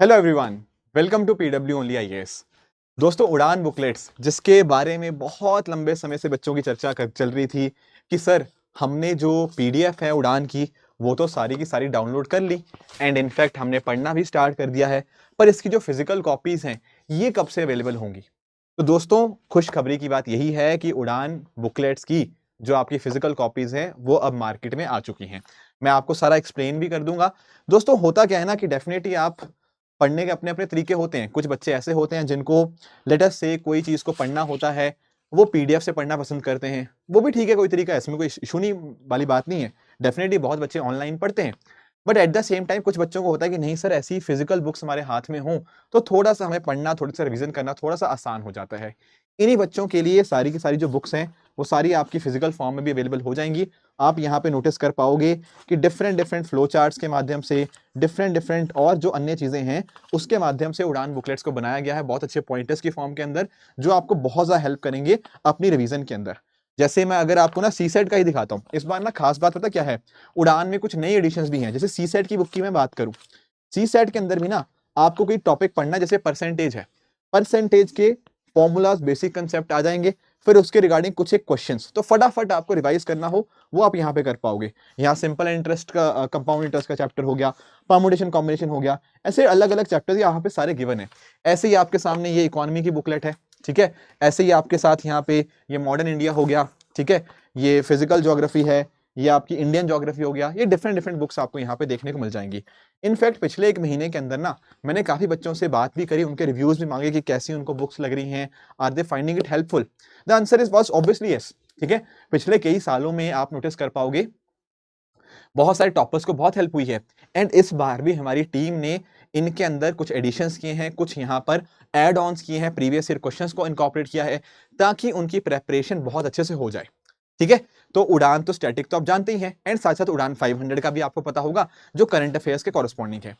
Hello everyone, welcome to PW only IAS. दोस्तों, Udaan booklets जिसके बारे में बहुत लंबे समय से बच्चों की चल रही थी कि सर हमने जो पीडीएफ है उड़ान की वो तो सारी की सारी डाउनलोड कर ली एंड इनफैक्ट हमने पढ़ना भी स्टार्ट कर दिया है, पर इसकी जो फिजिकल कॉपीज हैं ये कब से अवेलेबल होंगी। तो दोस्तों, खुशखबरी की बात यही है कि उड़ान बुकलेट्स की जो आपकी फिजिकल कॉपीज हैं वो अब मार्केट में आ चुकी हैं। मैं आपको सारा एक्सप्लेन भी कर दूंगा। दोस्तों, होता क्या है ना कि डेफिनेटली आप पढ़ने के अपने अपने तरीके होते हैं। कुछ बच्चे ऐसे होते हैं जिनको लेट अस से कोई चीज को पढ़ना होता है, वो पीडीएफ से पढ़ना पसंद करते हैं। वो भी ठीक है, कोई तरीका है, इसमें कोई इशू नहीं वाली बात नहीं है। डेफिनेटली बहुत बच्चे ऑनलाइन पढ़ते हैं, but at the same time कुछ बच्चों को होता है कि नहीं सर, ऐसी फिजिकल बुक्स हमारे हाथ में हो तो थोड़ा सा हमें पढ़ना, थोड़ा सा रिवीजन करना थोड़ा सा आसान हो जाता है। इन्हीं बच्चों के लिए सारी की सारी जो बुक्स हैं वो सारी आपकी फिजिकल फॉर्म में भी अवेलेबल हो जाएंगी। आप यहाँ पे नोटिस कर पाओगे कि डिफरेंट डिफरेंट फ्लो चार्ट्स के माध्यम से, डिफरेंट डिफरेंट और जो अन्य चीजें हैं उसके माध्यम से उड़ान बुकलेट्स को बनाया गया है बहुत अच्छे पॉइंटर्स की फॉर्म के अंदर, जो आपको बहुत ज्यादा हेल्प करेंगे अपनी रिवीजन के अंदर। जैसे मैं अगर आपको ना सी सेट का ही दिखाता हूँ, इस बार ना खास बात पता क्या है, उड़ान में कुछ नई एडिशंस भी हैं। जैसे सी सेट की बुक की मैं बात करूं, सी सेट के अंदर भी ना आपको कोई टॉपिक पढ़ना, जैसे परसेंटेज है, परसेंटेज के फॉर्मूलाज, बेसिक कंसेप्ट आ जाएंगे। फिर उसके रिगार्डिंग कुछ एक क्वेश्चंस तो फटाफट आपको रिवाइज करना हो वो आप यहाँ पे कर पाओगे। यहाँ सिंपल इंटरेस्ट का, कंपाउंड इंटरेस्ट का चैप्टर हो गया, परमुटेशन कॉम्बिनेशन हो गया, ऐसे अलग अलग चैप्टर्स यहाँ पे सारे गिवन है। ऐसे ही आपके सामने ये इकोनॉमी की बुकलेट है, ठीक है। ऐसे ही आपके साथ यहाँ पे ये मॉडर्न इंडिया हो गया, ठीक है। ये फिजिकल ज्योग्राफी है, ये आपकी इंडियन ज्योग्राफी हो गया। ये डिफरेंट डिफरेंट बुक्स आपको यहाँ पे देखने को मिल जाएंगी। इनफैक्ट पिछले एक महीने के अंदर ना मैंने काफी बच्चों से बात भी करी, उनके रिव्यूज भी मांगे कि कैसी उनको बुक्स लग रही हैं, are they finding it helpful. The answer is was obviously yes, ठीक है। पिछले कई सालों में आप नोटिस कर पाओगे बहुत सारे टॉपर्स को बहुत हेल्प हुई है। एंड इस बार भी हमारी टीम ने इनके अंदर कुछ एडिशंस किए हैं, कुछ यहाँ पर एड ऑन्स किए हैं, प्रीवियस ईयर क्वेश्चंस को इनकॉर्पोरेट किया है ताकि उनकी प्रेपरेशन बहुत अच्छे से हो जाए, ठीक है। तो उड़ान तो स्टैटिक तो आप जानते ही हैं, एंड साथ साथ उड़ान 500 का भी आपको पता होगा जो करंट अफेयर्स के कॉरेस्पॉन्डिंग है।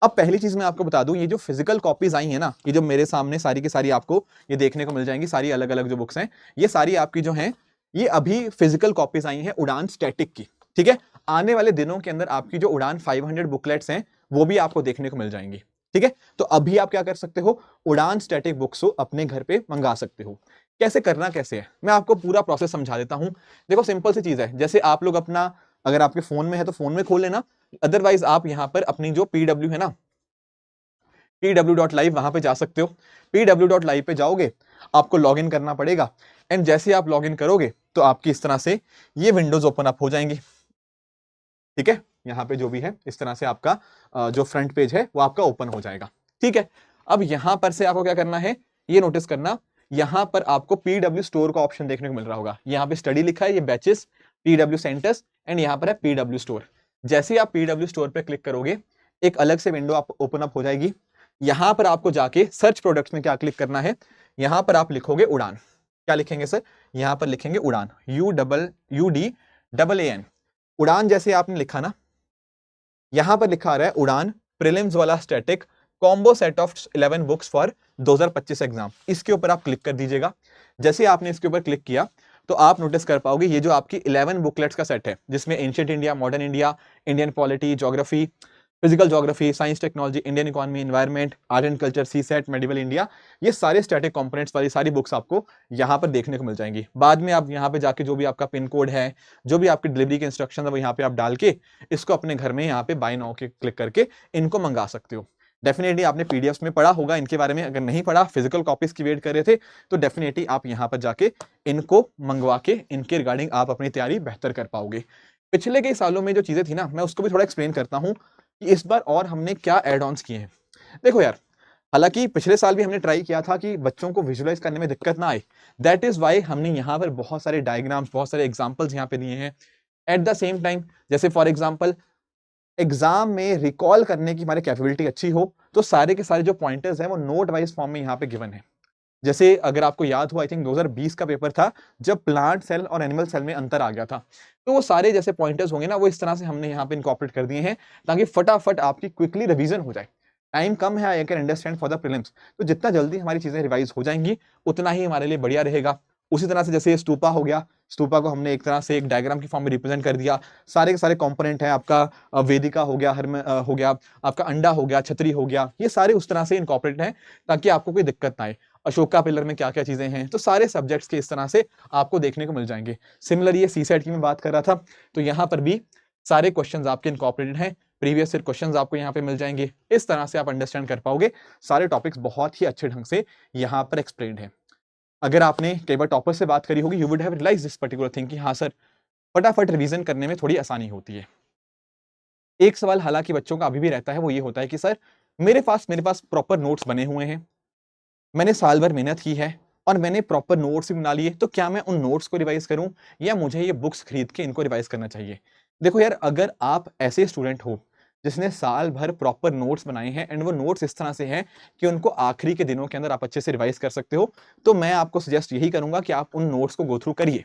अब पहली चीज मैं आपको बता दूं, ये जो फिजिकल कॉपीज आई है ना, ये जो मेरे सामने सारी की सारी आपको ये देखने को मिल जाएंगी, सारी अलग अलग जो बुक्स हैं ये सारी आपकी जो हैं ये अभी फिजिकल कॉपीज आई हैं उड़ान स्टैटिक की, ठीक है। आने वाले दिनों के अंदर आपकी जो उड़ान 500 बुकलेट्स हैं वो भी आपको देखने को मिल जाएंगी, ठीक है। तो अभी आप क्या कर सकते हो, उड़ान स्टैटिक बुक्स अपने घर पे मंगा सकते हो। कैसे करना कैसे है, मैं आपको पूरा प्रोसेस समझा देता हूं। देखो, सिंपल सी चीज है, जैसे आप लोग अपना, अगर आपके फोन में है तो फोन में खोल लेना, अदरवाइज आप यहां पर अपनी जो पीडब्ल्यू है ना, pw.live वहां पे जा सकते हो। pw.live पे जाओगे, आपको लॉगिन करना पड़ेगा। एंड जैसे आप लॉगिन करोगे तो आपकी इस तरह से ये विंडोज ओपन अप हो जाएंगी, ठीक है। यहाँ पे जो भी है इस तरह से आपका जो फ्रंट पेज है वो आपका ओपन हो जाएगा, ठीक है। अब यहां पर से आपको क्या करना है, ये नोटिस करना, यहां पर आपको पीडब्ल्यू स्टोर का ऑप्शन देखने को मिल रहा होगा। यहाँ पे स्टडी लिखा है, ये बैचेस, पीडब्ल्यू सेंटर्स, एंड यहाँ पर है पीडब्ल्यू स्टोर। जैसे ही आप पीडब्ल्यू स्टोर पे क्लिक करोगे एक अलग से विंडो आप ओपन अप हो जाएगी। यहां पर आपको जाके सर्च प्रोडक्ट्स में क्या क्लिक करना है, यहां पर आप लिखोगे उड़ान। क्या लिखेंगे सर, यहां पर लिखेंगे उड़ान, UDAAN। उड़ान जैसे आपने लिखा ना, यहां पर लिखा आ रहा है उड़ान प्रीलिम्स वाला static combo set of 11 books for 2025 exam. इसके ऊपर आप क्लिक कर दीजिएगा। जैसे आपने इसके ऊपर क्लिक किया तो आप नोटिस कर पाओगे ये जो आपकी 11 बुकलेट्स का सेट है, जिसमें ancient India, modern India, Indian polity, geography, physical geography, science technology, Indian economy, environment, art and culture, C set, medieval India, ये सारे स्टैटिक कंपोनेंट्स वाली सारी बुक्स आपको यहाँ पर देखने को मिल जाएंगी। बाद में आप यहाँ पे जाके जो भी आपका पिन कोड है, जो भी आपकी डिलीवरी के इंस्ट्रक्शन है वो यहाँ पे आप डाल के इसको अपने घर में यहाँ पे बाय नाउ के क्लिक करके इनको मंगा सकते हो। डेफिनेटली आपने पीडीएफ में पढ़ा होगा इनके बारे में, अगर नहीं पढ़ा, फिजिकल कॉपीज की वेट कर रहे थे, तो डेफिनेटली आप यहाँ पर जाके इनको मंगवा के इनके रिगार्डिंग आप अपनी तैयारी बेहतर कर पाओगे। पिछले कई सालों में जो चीजें थी ना, मैं उसको भी थोड़ा एक्सप्लेन करता हूँ कि इस बार और हमने क्या एड ऑन्स किए हैं। देखो यार, हालांकि पिछले साल भी हमने ट्राई किया था कि बच्चों को विजुलाइज करने में दिक्कत ना आए, दैट इज वाई हमने यहाँ पर बहुत सारे डायग्राम्स, बहुत सारे एग्जाम्पल्स यहाँ पे दिए हैं। एट द सेम टाइम, जैसे फॉर एग्जाम्पल एग्जाम में रिकॉल करने की हमारी कैपेबिलिटी अच्छी हो तो सारे के सारे जो पॉइंटर्स हैं वो नोट वाइज फॉर्म में यहाँ पे गिवन है। जैसे अगर आपको याद हो, आई थिंक 2020 का पेपर था जब प्लांट सेल और एनिमल सेल में अंतर आ गया था, तो वो सारे जैसे पॉइंटर्स होंगे ना वो इस तरह से हमने यहाँ पे इनकॉर्पोरेट कर दिए हैं ताकि फटाफट आपकी क्विकली रिवीजन हो जाए। टाइम कम है, I can understand for the prelims, तो जितना जल्दी हमारी चीजें रिवाइज हो जाएंगी उतना ही हमारे लिए बढ़िया रहेगा। उसी तरह से जैसे स्टूपा हो गया, स्तूपा को हमने एक तरह से एक डायग्राम की फॉर्म में रिप्रेजेंट कर दिया। सारे के सारे कंपोनेंट हैं, आपका वेदिका हो गया, हो गया, आपका अंडा हो गया, छतरी हो गया, ये सारे उस तरह से इनकॉर्पोरेटेड हैं ताकि आपको कोई दिक्कत ना आए। अशोका पिलर में क्या क्या चीजें हैं, तो सारे सब्जेक्ट्स के इस तरह से आपको देखने को मिल जाएंगे। सिमिलर ये सीसेट की मैं बात कर रहा था, तो यहाँ पर भी सारे क्वेश्चंस आपके इनकॉर्पोरेटेड हैं, प्रीवियस ईयर क्वेश्चंस आपको यहाँ पे मिल जाएंगे। इस तरह से आप अंडरस्टैंड कर पाओगे, सारे टॉपिक्स बहुत ही अच्छे ढंग से यहाँ पर एक्सप्लेन्ड है। अगर आपने कई बार टॉपर से बात करी होगी, you would have realised this particular thing कि हाँ सर, फटाफट रिवीजन करने में थोड़ी आसानी होती है। एक सवाल हालांकि बच्चों का अभी भी रहता है, वो ये होता है कि सर मेरे पास प्रॉपर नोट्स बने हुए हैं, मैंने साल भर मेहनत की है और मैंने प्रॉपर नोट्स भी बना लिए, तो क्या मैं उन नोट्स को रिवाइज करूं या मुझे ये बुक्स खरीद के इनको रिवाइज करना चाहिए? देखो यार, अगर आप ऐसे स्टूडेंट हो जिसने साल भर प्रॉपर नोट्स बनाए हैं एंड वो नोट्स इस तरह से हैं कि उनको आखिरी के दिनों के अंदर आप अच्छे से रिवाइज कर सकते हो, तो मैं आपको सजेस्ट यही करूंगा कि आप उन नोट्स को गो थ्रू करिए।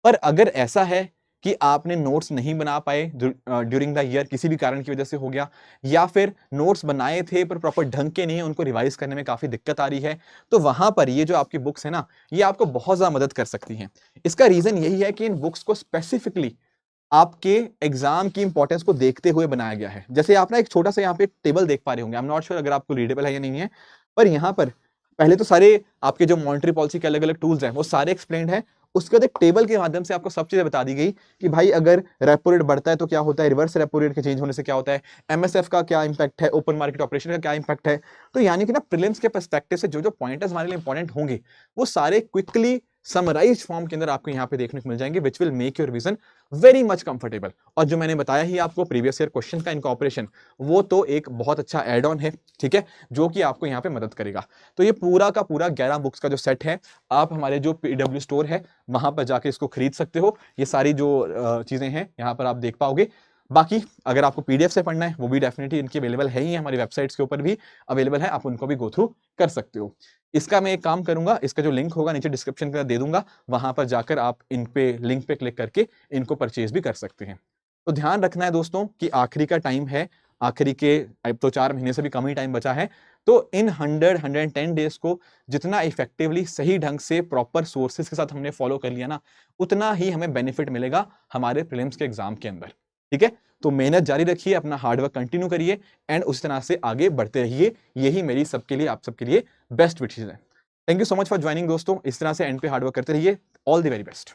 पर अगर ऐसा है कि आपने नोट्स नहीं बना पाए ड्यूरिंग द ईयर, किसी भी कारण की वजह से हो गया, या फिर नोट्स बनाए थे पर प्रॉपर ढंग के नहीं है, उनको रिवाइज करने में काफी दिक्कत आ रही है, तो वहां पर ये जो आपकी बुक्स है ना, ये आपको बहुत ज्यादा मदद कर सकती हैं। इसका रीजन यही है कि इन बुक्स को स्पेसिफिकली आपके एग्जाम की इंपॉर्टेंस को देखते हुए बनाया गया है। जैसे आप ना एक छोटा सा यहाँ पे टेबल देख पा रहे होंगे, आई एम नॉट श्योर अगर आपको रीडेबल है या नहीं है, पर यहाँ पर पहले तो सारे आपके जो मॉनेटरी पॉलिसी के अलग अलग टूल्स हैं वो सारे एक्सप्लेन्ड है। उसके बाद एक टेबल के माध्यम से आपको सब चीजें बता दी गई कि भाई अगर रेपो रेट बढ़ता है तो क्या होता है, रिवर्स रेपो रेट के चेंज होने से क्या होता है, एमएसएफ का क्या इंपैक्ट है, ओपन मार्केट ऑपरेशन का क्या इंपैक्ट है। तो यानी कि ना प्रीलिम्स के पर्सपेक्टिव से जो जो पॉइंटर्स हमारे लिए इंपॉर्टेंट होंगे वो सारे क्विकली समराइज फॉर्म के अंदर आपको यहाँ पे देखने को मिल जाएंगे, which will make your revision very much comfortable. और जो मैंने बताया ही आपको प्रीवियस ईयर क्वेश्चन का इनकॉर्पोरेशन, वो तो एक बहुत अच्छा एड ऑन है, ठीक है, जो कि आपको यहाँ पे मदद करेगा। तो ये पूरा का पूरा 11 बुक्स का जो सेट है, आप हमारे जो पीडब्ल्यू स्टोर है वहां पर जाके इसको खरीद सकते हो। ये सारी जो चीजें हैं यहाँ पर आप देख पाओगे। बाकी अगर आपको पीडीएफ से पढ़ना है वो भी डेफिनेटली इनकी अवेलेबल है ही, हमारी वेबसाइट्स के ऊपर भी अवेलेबल है, आप उनको भी गो थ्रू कर सकते हो। इसका मैं एक काम करूंगा, इसका जो लिंक होगा नीचे डिस्क्रिप्शन के अंदर दे दूंगा, वहां पर जाकर आप इन पे लिंक पे क्लिक करके इनको परचेज भी कर सकते हैं। तो ध्यान रखना है दोस्तों कि आखिरी का टाइम है, आखिरी के अब तो 4 महीने से भी कम ही टाइम बचा है, तो इन 110 डेज को जितना इफेक्टिवली सही ढंग से प्रॉपर सोर्सेज के साथ हमने फॉलो कर लिया ना, उतना ही हमें बेनिफिट मिलेगा हमारे प्रीलिम्स के एग्जाम के अंदर, ठीक है। तो मेहनत जारी रखिए, अपना हार्डवर्क कंटिन्यू करिए एंड उस तरह से आगे बढ़ते रहिए, यही मेरी सबके लिए, आप सबके लिए बेस्ट विशेस है। Thank you so much for joining दोस्तों, इस तरह से एंड पे हार्डवर्क करते रहिए। All the very best.